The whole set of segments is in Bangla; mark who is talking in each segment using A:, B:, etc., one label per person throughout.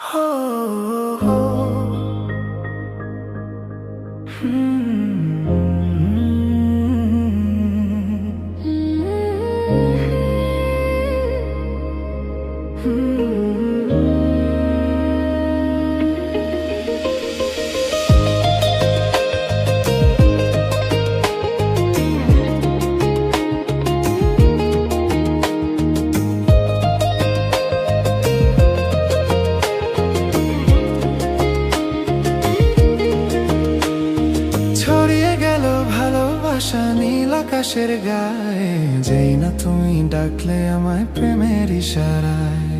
A: Oh, oh, ছড়িয়ে গেল ভালোবাসা নীল আকাশের গায়ে, যেই না তুমি ডাকলে আমায় প্রেমের ইশারায়।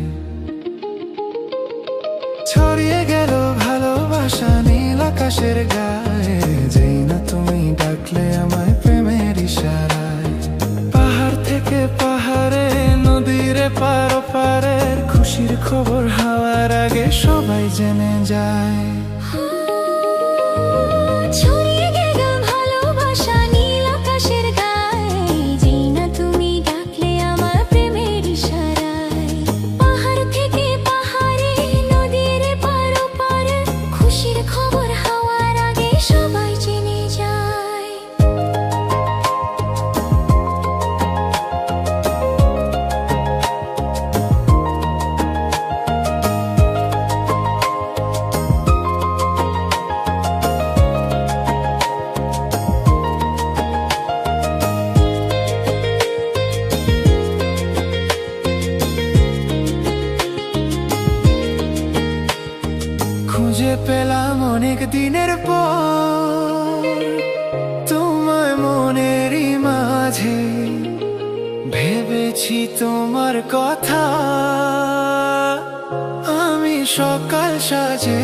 A: ছড়িয়ে গেল ভালোবাসা নীল আকাশের গায়ে, যেই না তুমি ডাকলে আমায় প্রেমের ইশারায়। পাহাড় থেকে পাহাড়ে, নদীর পার পারের খুশির খবর হাওয়ার আগে সবাই জেনে যায়। খুঁজে পেলাম অনেক দিনের পর তোমায় মনেরই মাঝে, ভেবেছি তোমার কথা আমি সকাল সাজে।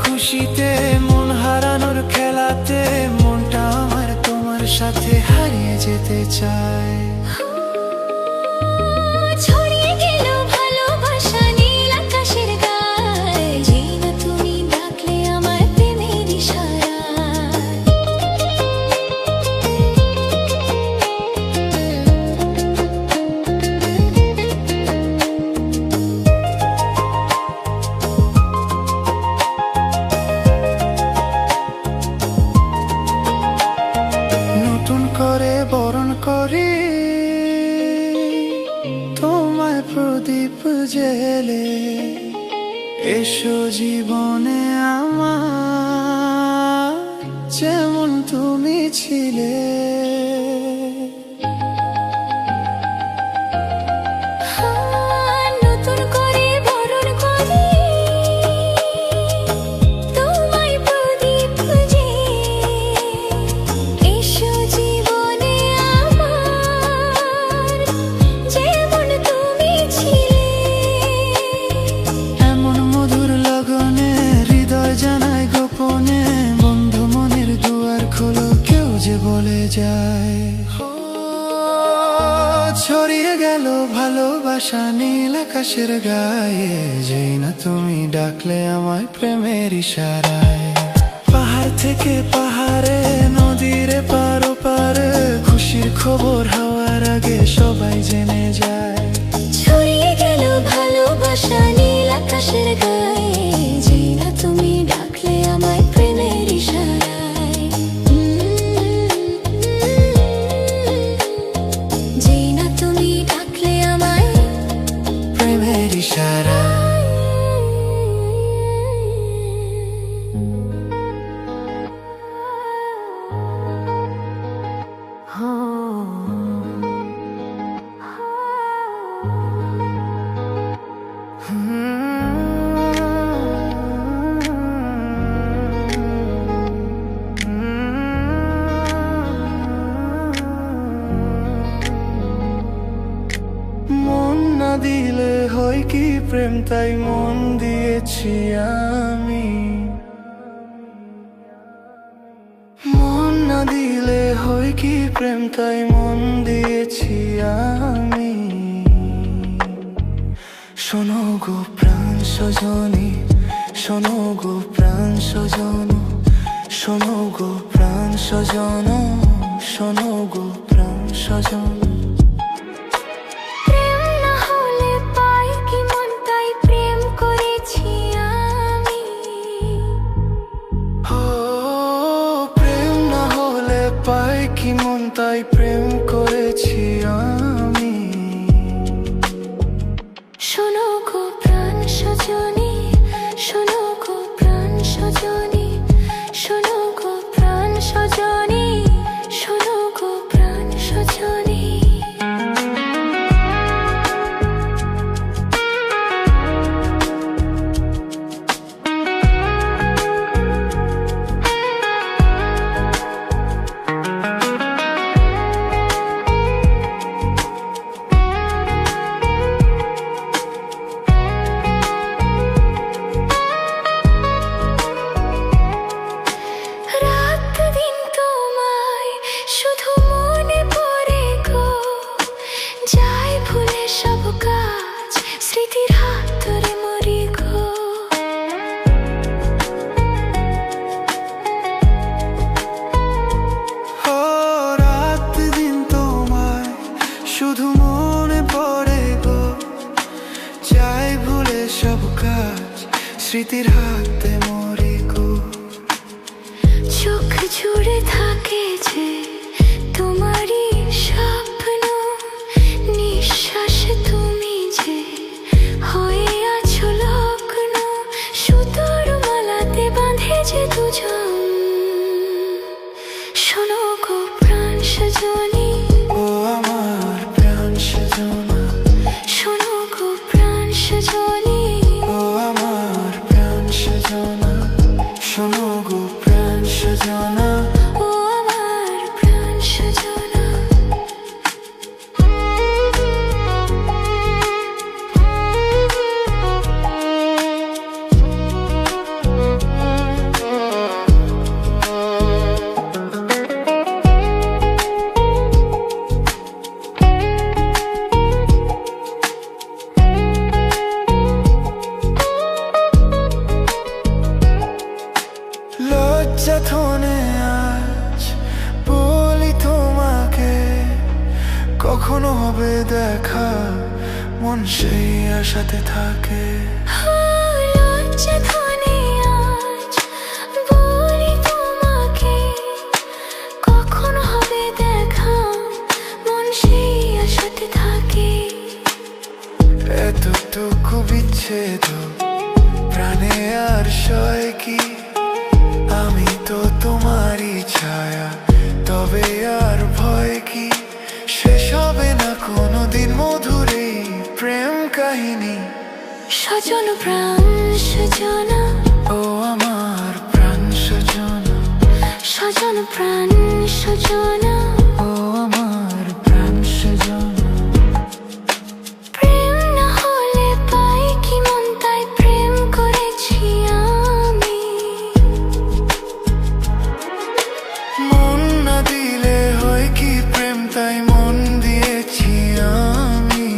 A: খুশিতে মন হারানোর খেলাতে মনটা আমার তোমার সাথে হারিয়ে যেতে চায়। ছড়িয়ে গেল ভালোবাসা নীল আকাশের গায়ে, যেই না তুমি ডাকলে আমায় প্রেমের ইশারায়। করে বরণ করি তোমায় প্রদীপ জেলে, এসো জীবনে আমার যেমন তুমি ছিলে। বলে যায় ছড়িয়ে গেল ভালোবাসা নীল আকাশের গায়ে, যেই না তুমি ডাকলে আমায় প্রেমের ইশারায়। পাহাড় থেকে পাহাড়ে, নদীর পার পারে খুশির খবর হাওয়ার আগে সবাই জেনে যায়। ছড়িয়ে গেল ভালোবাসা নীল আকাশের গায়ে, যেই না তুমি ডাকলে আমায় প্রেমের ইশারায়। দিলে হয় কি প্রেম, তাই মন দিয়েছি আমি। মন না দিলে হয় কি প্রেম তাই মন দিয়েছি আমি। শোনো গো প্রাণ সজনী, শোনো গো প্রাণ সজন, শোনো গো প্রাণ সজন, শোনো গো প্রাণ সজন। পাই কি মন তাই প্রেম করেছি আমি।
B: শোনো গো প্রাণ সজনী, শোনো গো প্রাণ সজনী, শোনো গো প্রাণ সজনী, শোনো গো প্রাণ সজনী।
A: শুধু মনে পড়ে গো, যাই ভুলে সব কাজ, স্মৃতির হাতে মরি গো।
B: চোখ জুড়ে থাকে যে তোমারই স্বপ্ন, নিঃশ্বাসে তুমি যে হয়ে আছো লগ্ন, সুতোর মালাতে বাঁধে যে দুজন। শোনো গো প্রাণ সজনী,
A: ও আমার প্রাণ সজনা,
B: শোনো গো প্রাণ সজনী,
A: ও আমার প্রাণ সজনা, শোনো গো প্রাণ সজনা,
B: ও আমার প্রাণ সজনা।
A: লজ্জা থনে আজ বলি তোমাকে, কখনো হবে দেখা, মন সেই আশাতে থাকে।
B: লজ্জা ধনে আজ বলি তোমাকে, কখন হবে দেখা, মন সেই আশাতে থাকে।
A: এতটুকু বিচ্ছেদ প্রাণে আর সয় কি, আমি তো তোমারই ছায়া, তবে আর ভয় কি, শেষ হবে না কোনোদিন মধুর এই প্রেম কাহিনী।
B: সজন প্রাণ সজনা,
A: ও আমার প্রাণ সজনা,
B: সজন প্রাণ সজনা,
A: ও আমার প্রাণ সজনা।
B: প্রেম না হলে পাই কি মন তাই প্রেম করেছি আমি।
A: মন না দিলে হয় কি প্রেম তাই মন দিয়েছি আমি।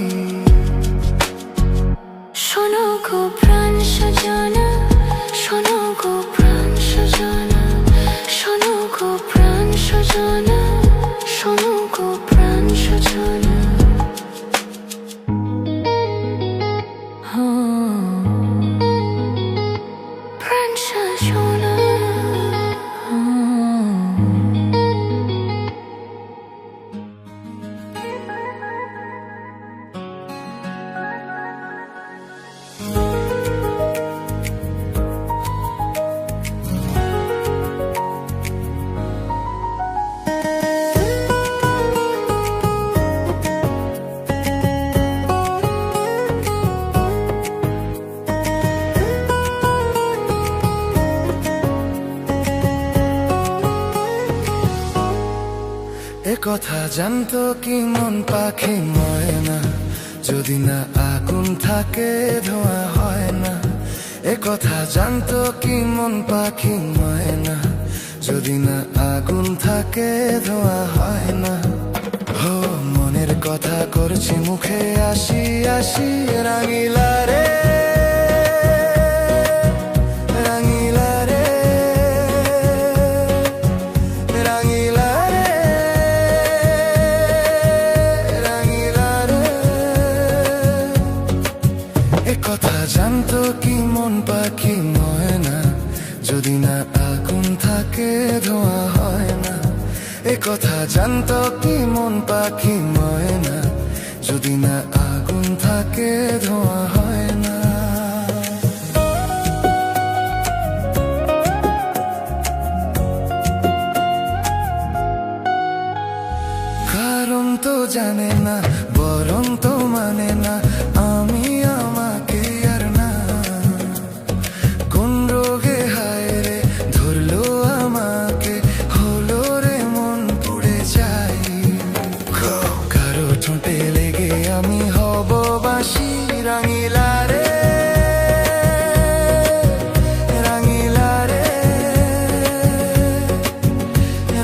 B: শোনো গো প্রাণ সজনা, শোনো গো প্রাণ সজনা, শোনো গো প্রাণ সজনা, শোনো গো প্রাণ সজনা। প্রাণ সজনা।
A: এ কথা জানতো কি মন পাখি ময়না, যদি না আগুন থাকে ধোঁয়া হয় না। এ কথা জানতো কি মন পাখি ময়না, যদি না আগুন থাকে ধোঁয়া হয় করছি মুখে আসি আসি রাঙিলা রে রাঙিলা রে রাঙিলা রে রাঙিলা রে এ কথা জানতো কি মন পাখি ময়না যদি না আগুন থাকে ধোঁয়া হয় না এ কথা জানতো কি মন পাখি ময়না যদি না আগুন থাকে ধোঁয়া হয় না কারণ তো জানে না বরং তো মানে না আমি আমাকে আর না কোন রোগে হায় রে ধরলো আমাকে হলো রে মন পুড়ে যাই কারো ঠোঁটে লেগে আমি হব বাসি রাঙিলা রে রাঙিলা রে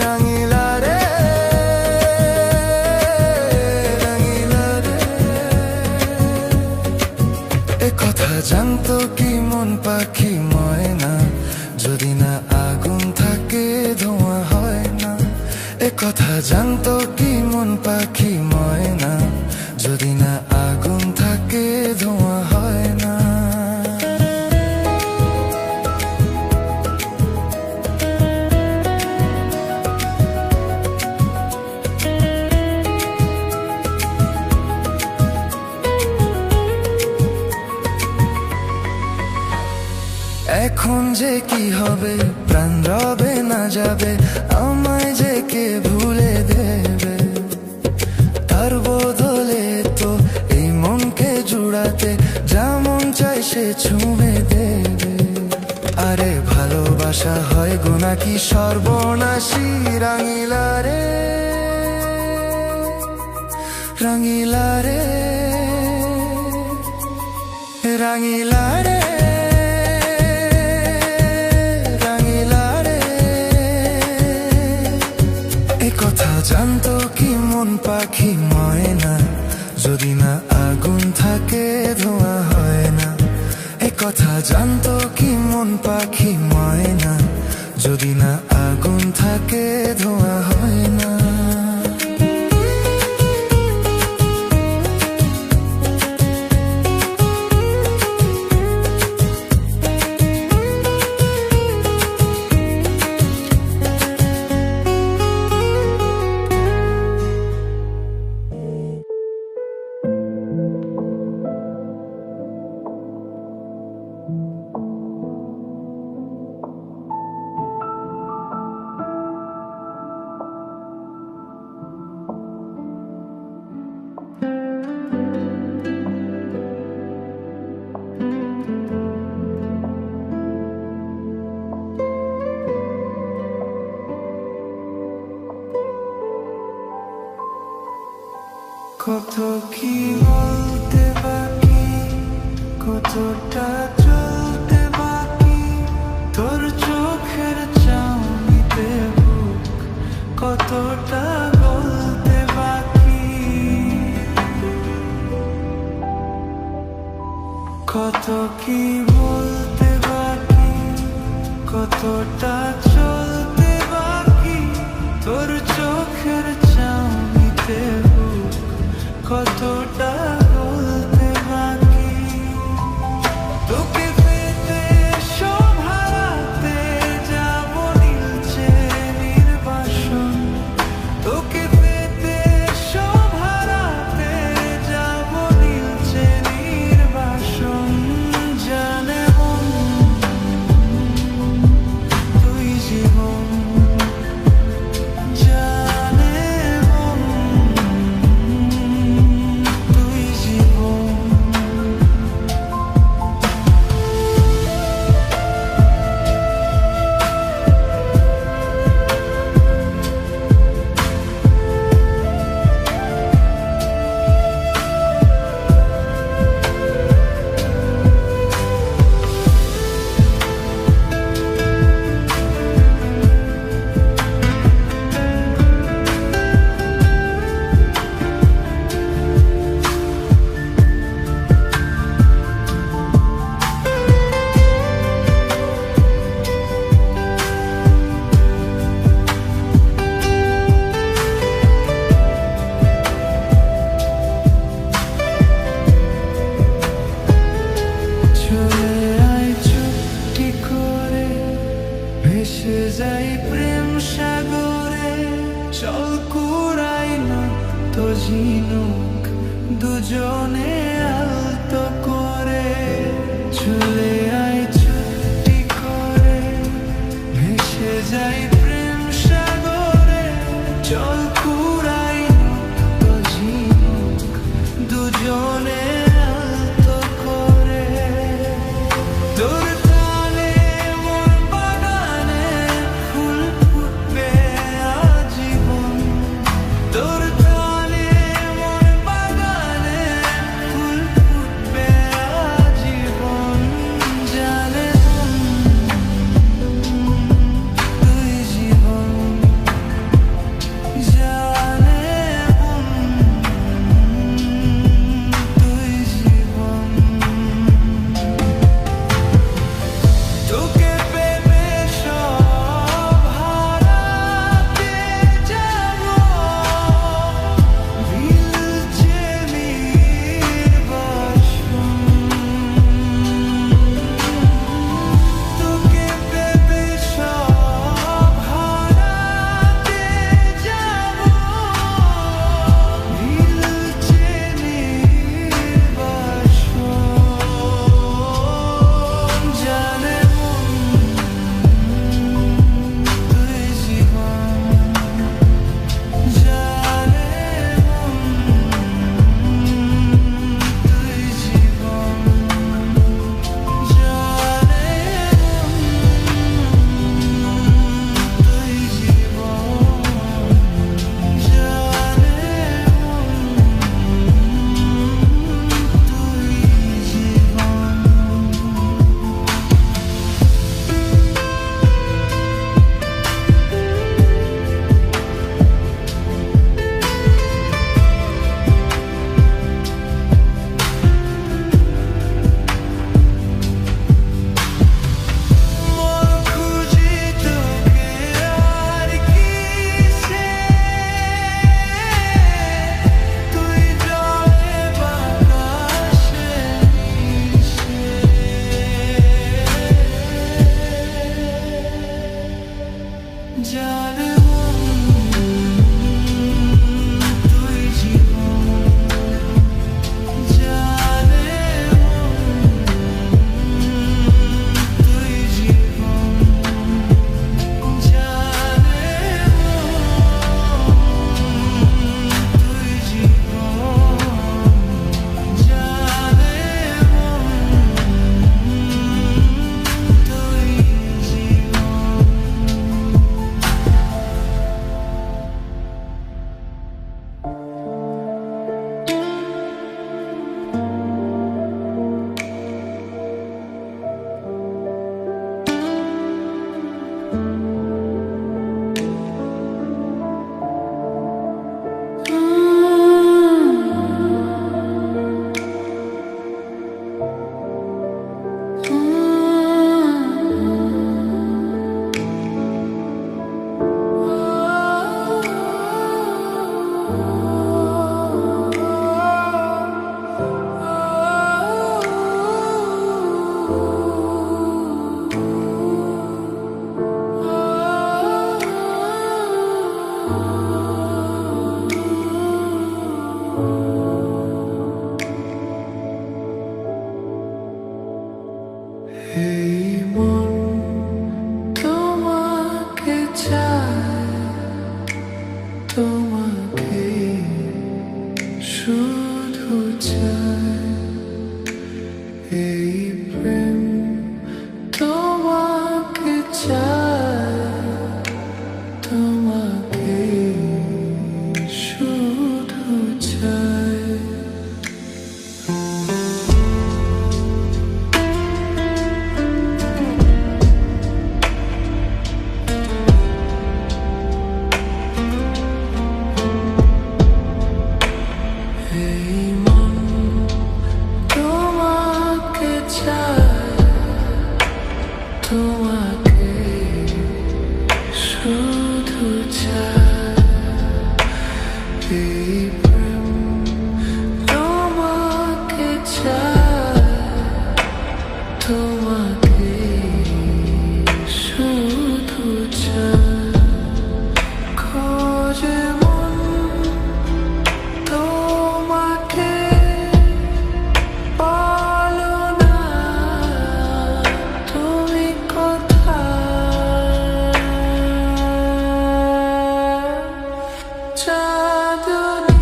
A: রাঙিলা রে রাঙিলা রে এ কথা জানতো কি মন পাখি ময়না যদি না আগুন থাকে ধোঁয়া হয় না এ কথা জানতো কি মন পাখি ময়না যদি না আগুন থাকে ধোঁয়া হয় না এখন যে কি হবে প্রাণ রবে না যাবে আমায় যে কে ভুলে দেবে তার বদলে তো এই মনকে জুড়াতে যেমন চাই সে ছুঁয়ে দেবে আরে ভালোবাসা হয় গো নাকি সর্বনাশী রাঙিলা রে রাঙিলা রে রাঙিলা রে কথা জানতো কি মন পাখি ময়না যদি না আগুন থাকে ধোঁয়া হয় না এ কথা জানতো কি মন পাখি ময়না যদি না আগুন থাকে ধোঁয়া হয় না কত কি বলতে বাকি কতটা চলতে বাকি তোর চোখের চাউনিতে বুক কতটা বলতে বাকি কত কি বলতে বাকি কতটা চলতে বাকি তোর চোখের চাউনিতে কতটা বলতে বাকি তোকে পেতে সব হারাতে যাব নীলচে নির্বাসন তোকে পেতে সব হারাতে যাব নীলচে নির্বাসন জানে মন তুই জীবন জানে মন চল কুড়াই তো ঝিনুক দুজনে আলতো করে চলে আয় ছুটি করে ভেসে যাই প্রেম সাগরে চল কুড়াই তো ঝিনুক দুজনে আলতো করে তোর টানে মোর বাগানে ফুল ফুটবে আজীবন তোর টানে মোর বাগানে ফুল ফুটবে আজীবন জানে তুই জীবন জানে তুই জীবন তোকে পেবে সব হারাতে যাবো ভিলছে নির্বাসন তোকে পেবে সব হারাতে যাবো ভিলছে নির্বাসন জানে তুই জীবন জানে তুই জীবন জানে তুই জীবন মন খুঁজি তোকে আর কিসে তুই জলে বাতাসে মিশে জানে তুই জীবন জানে তুই জীবন জানে তুই জীবন জানে তুই এই মন তোমাকে চায় তোমাকে শুধু চায় এই প্রেম তোমাকে চায় তোমাকে শুধু চায় চাঁদনী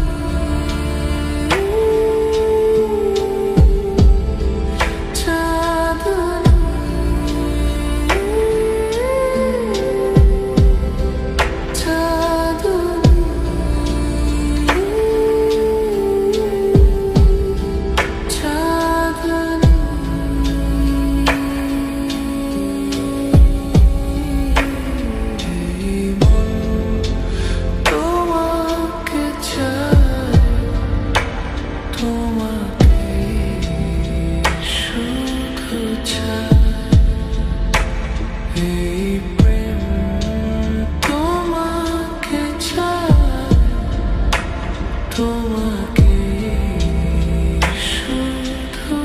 A: তোমাকে শুধু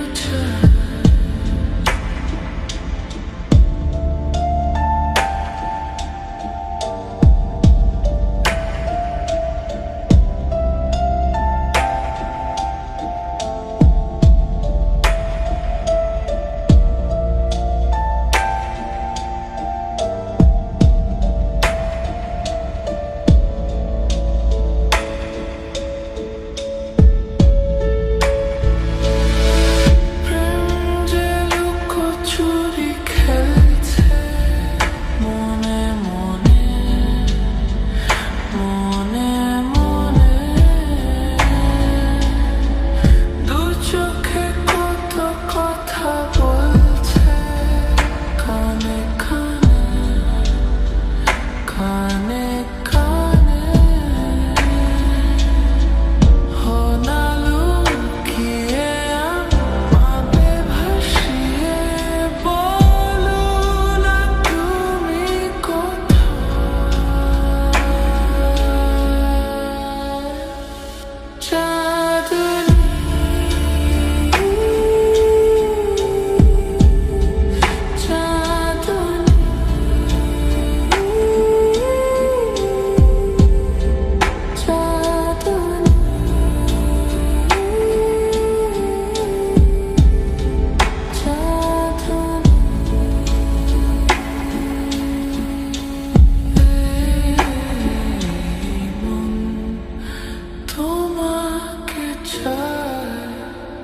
A: চাই।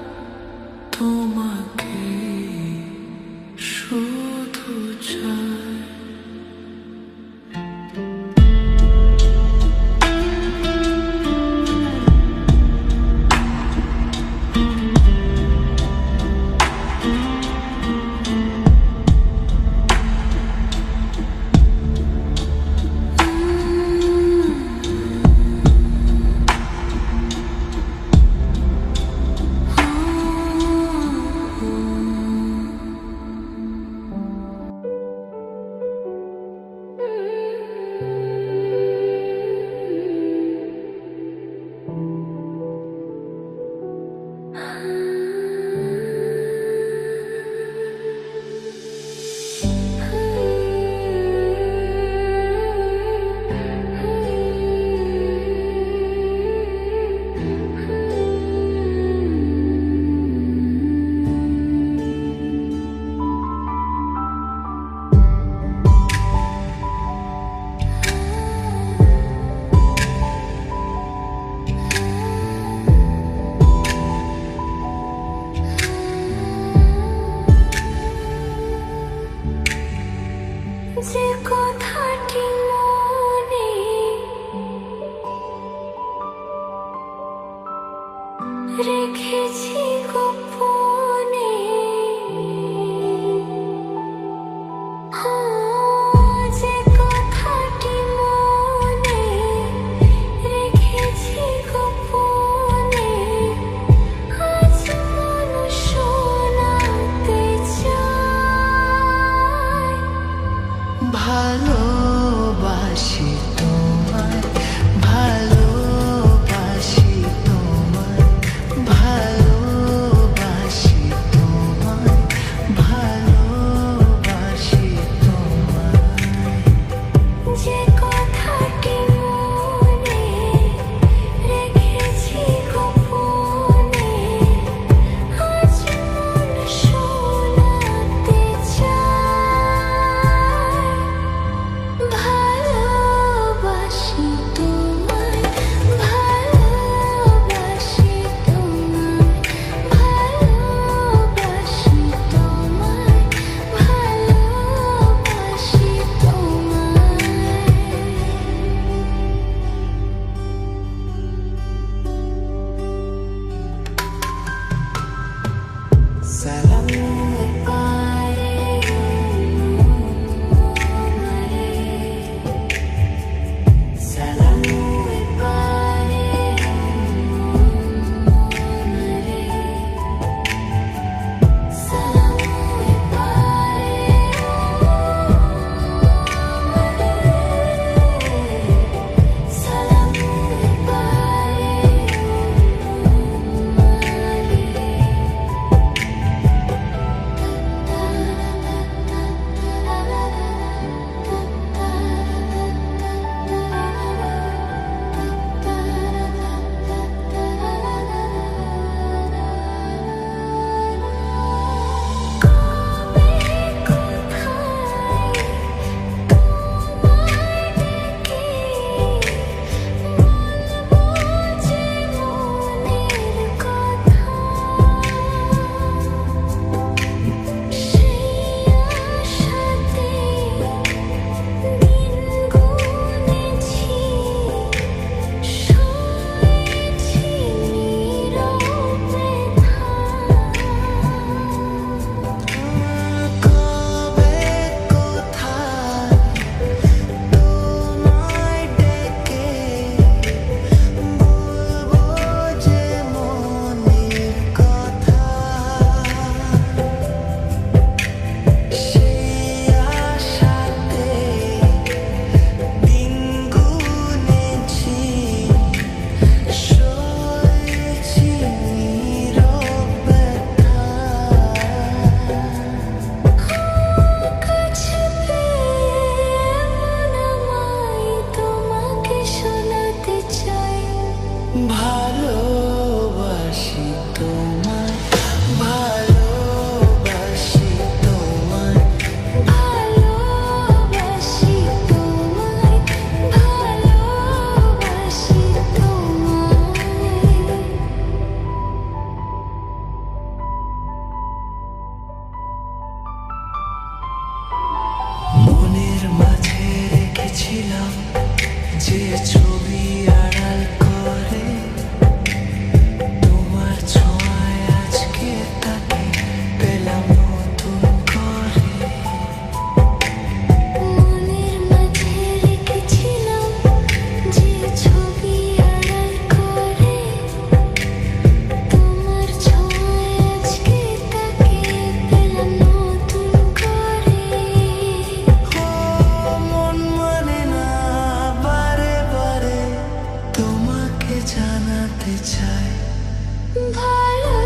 A: তোমাকে শুধু চাই। যে কথাটি মনে রেখেছি গোপনে, যে কথাটি মনে রেখেছি গোপনে, আজ মন শোনাতে চাই।
C: ভালোবাসি তোমায়, ভালোবাসি তোমায়, ভালো
A: ভালোবাসি তোমায়, ভালোবাসি তোমায়,
B: ভালোবাসি তোমায়, ভালোবাসি তোমায়।
A: মনের মাঝে রেখেছিলাম যে ছবি আড়াল করে, তোমার ছোঁয়ায় আজকে তাকে পেলাম নতুন করে।
B: মনের মাঝে রেখেছিলাম যে ছবি আড়াল করে, তোমার ছোঁয়ায় আজকে তাকে পেলাম নতুন করে।
A: মন মানে না বারে বারে তোমাকে জানাতে চাই,
B: ভালো